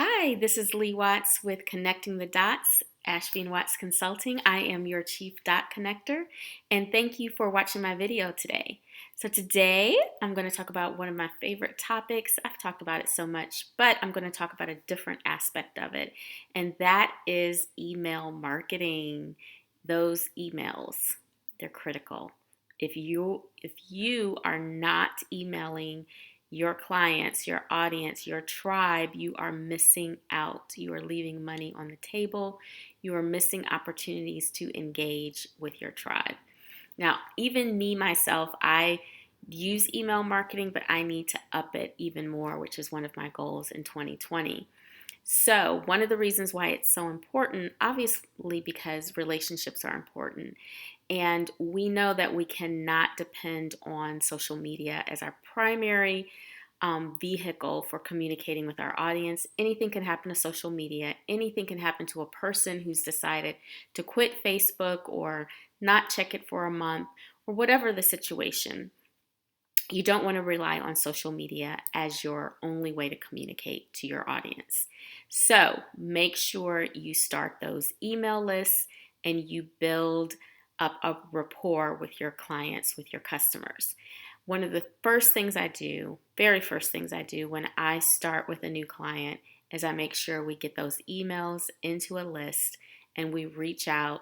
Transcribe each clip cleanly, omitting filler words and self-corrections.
Hi, this is Lee Watts with Connecting the Dots, Ashby and Watts Consulting. I am your Chief Dot Connector, and thank you for watching my video today. So today, I'm going to talk about one of my favorite topics. I've talked about it so much, but I'm going to talk about a different aspect of it, and that is email marketing. Those emails, they're critical. If you are not emailing your clients, your audience, your tribe, you are missing out. You are leaving money on the table. You are missing opportunities to engage with your tribe. Now, even me, myself, I use email marketing, but I need to up it even more, which is one of my goals in 2020. So, one of the reasons why it's so important, obviously, because relationships are important. And we know that we cannot depend on social media as our primary vehicle for communicating with our audience. Anything can happen to social media. Anything can happen to a person who's decided to quit Facebook or not check it for a month or whatever the situation. You don't want to rely on social media as your only way to communicate to your audience. So make sure you start those email lists and you build up a rapport with your clients, with your customers. One of the first things I do, very first things I do when I start with a new client is I make sure we get those emails into a list and we reach out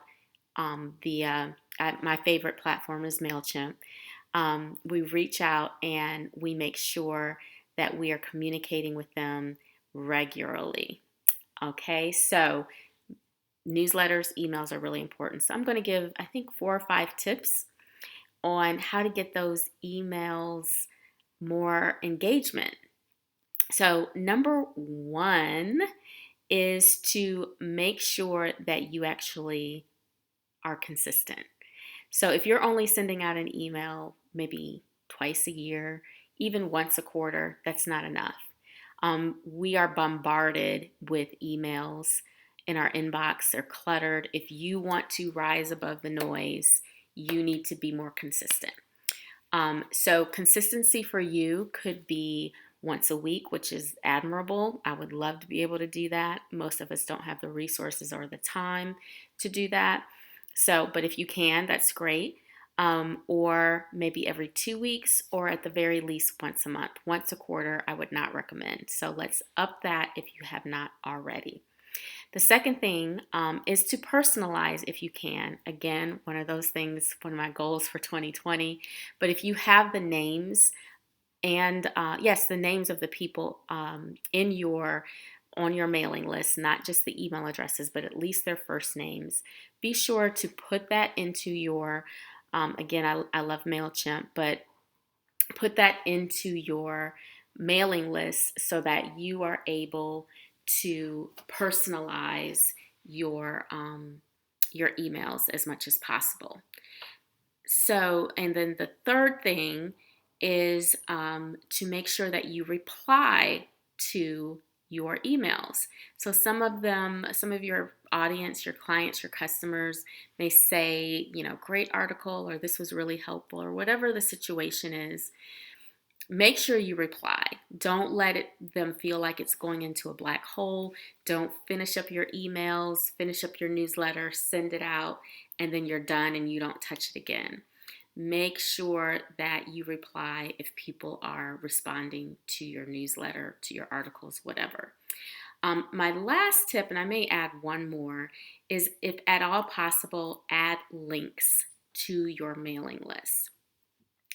via my favorite platform is MailChimp. We reach out and we make sure that we are communicating with them regularly. Okay, so newsletters, emails are really important. So I'm going to give, I think, 4 or 5 tips on how to get those emails more engagement. So, number one is to make sure that you actually are consistent. So if you're only sending out an email maybe twice a year, even once a quarter, that's not enough. We are bombarded with emails in our inbox. They're cluttered. If you want to rise above the noise, you need to be more consistent. So consistency for you could be once a week, which is admirable. I would love to be able to do that. Most of us don't have the resources or the time to do that. So, but if you can, that's great. Or maybe every 2 weeks, or at the very least once a month. Once a quarter, I would not recommend. So let's up that if you have not already. The second thing is to personalize if you can. Again, one of those things, one of my goals for 2020. But if you have the names and yes, the names of the people in your on your mailing list, not just the email addresses, but at least their first names. Be sure to put that into your, again, I love MailChimp, but put that into your mailing list so that you are able to personalize your emails as much as possible. So, and then the third thing is to make sure that you reply to your emails. So some of your audience, your clients, your customers may say, great article, or this was really helpful, or whatever the situation is. Make sure you reply. Don't let them feel like it's going into a black hole. Don't finish up your emails, finish up your newsletter, send it out, and then you're done and you don't touch it again. Make sure that you reply if people are responding to your newsletter, to your articles, whatever. My last tip, and I may add one more, is if at all possible, add links to your mailing list.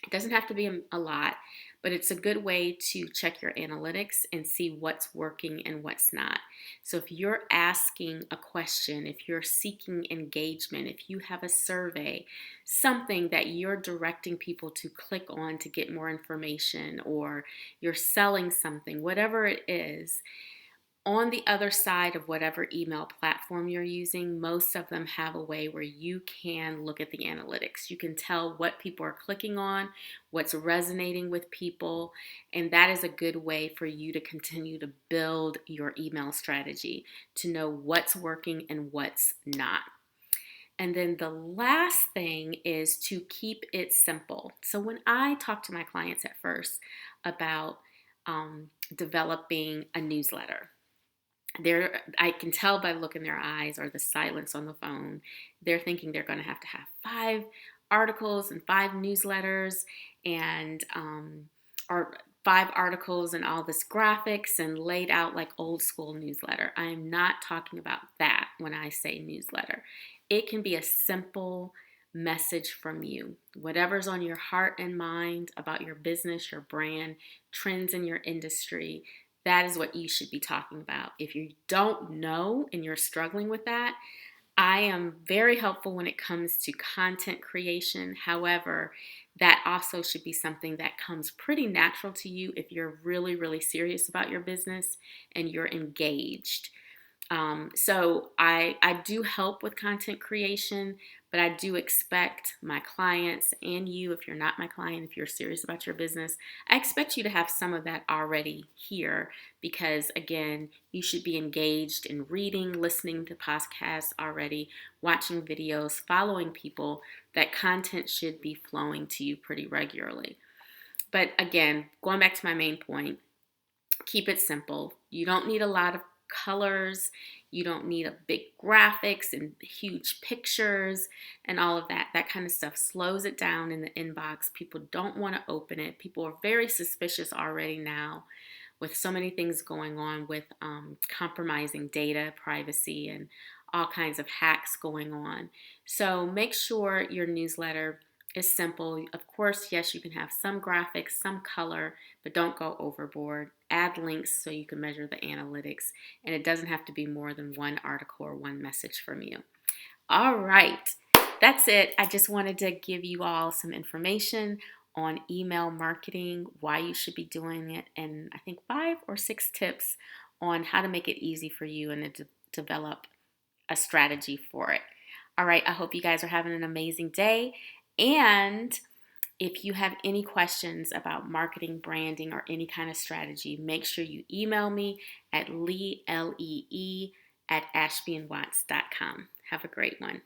It doesn't have to be a lot, but it's a good way to check your analytics and see what's working and what's not. So if you're asking a question, if you're seeking engagement, if you have a survey, something that you're directing people to click on to get more information, or you're selling something, whatever it is, on the other side of whatever email platform you're using, most of them have a way where you can look at the analytics. You can tell what people are clicking on, what's resonating with people, and that is a good way for you to continue to build your email strategy, to know what's working and what's not. And then the last thing is to keep it simple. So when I talk to my clients at first about developing a newsletter, I can tell by the look in their eyes or the silence on the phone, they're thinking they're going to have 5 articles and 5 newsletters and or 5 articles and all this graphics and laid out like old school newsletter. I am not talking about that when I say newsletter. It can be a simple message from you. Whatever's on your heart and mind about your business, your brand, trends in your industry, that is what you should be talking about. If you don't know and you're struggling with that, I am very helpful when it comes to content creation. However, that also should be something that comes pretty natural to you if you're really, really serious about your business and you're engaged. So I do help with content creation, but I do expect my clients and you, if you're not my client, if you're serious about your business, I expect you to have some of that already here because, again, you should be engaged in reading, listening to podcasts already, watching videos, following people. That content should be flowing to you pretty regularly. But again, going back to my main point, keep it simple. You don't need a lot of colors. You don't need a big graphics and huge pictures and all of that. That kind of stuff slows it down in the inbox. People don't want to open it. People are very suspicious already now with so many things going on with compromising data, privacy, and all kinds of hacks going on. So make sure your newsletter is simple. Of course, yes, you can have some graphics, some color, but don't go overboard. Add links so you can measure the analytics, and it doesn't have to be more than 1 article or 1 message from you. All right, that's it. I just wanted to give you all some information on email marketing, why you should be doing it, and I think 5 or 6 tips on how to make it easy for you and to develop a strategy for it. All right, I hope you guys are having an amazing day. And if you have any questions about marketing, branding, or any kind of strategy, make sure you email me at lee@ashbyandwatts.com. Have a great one.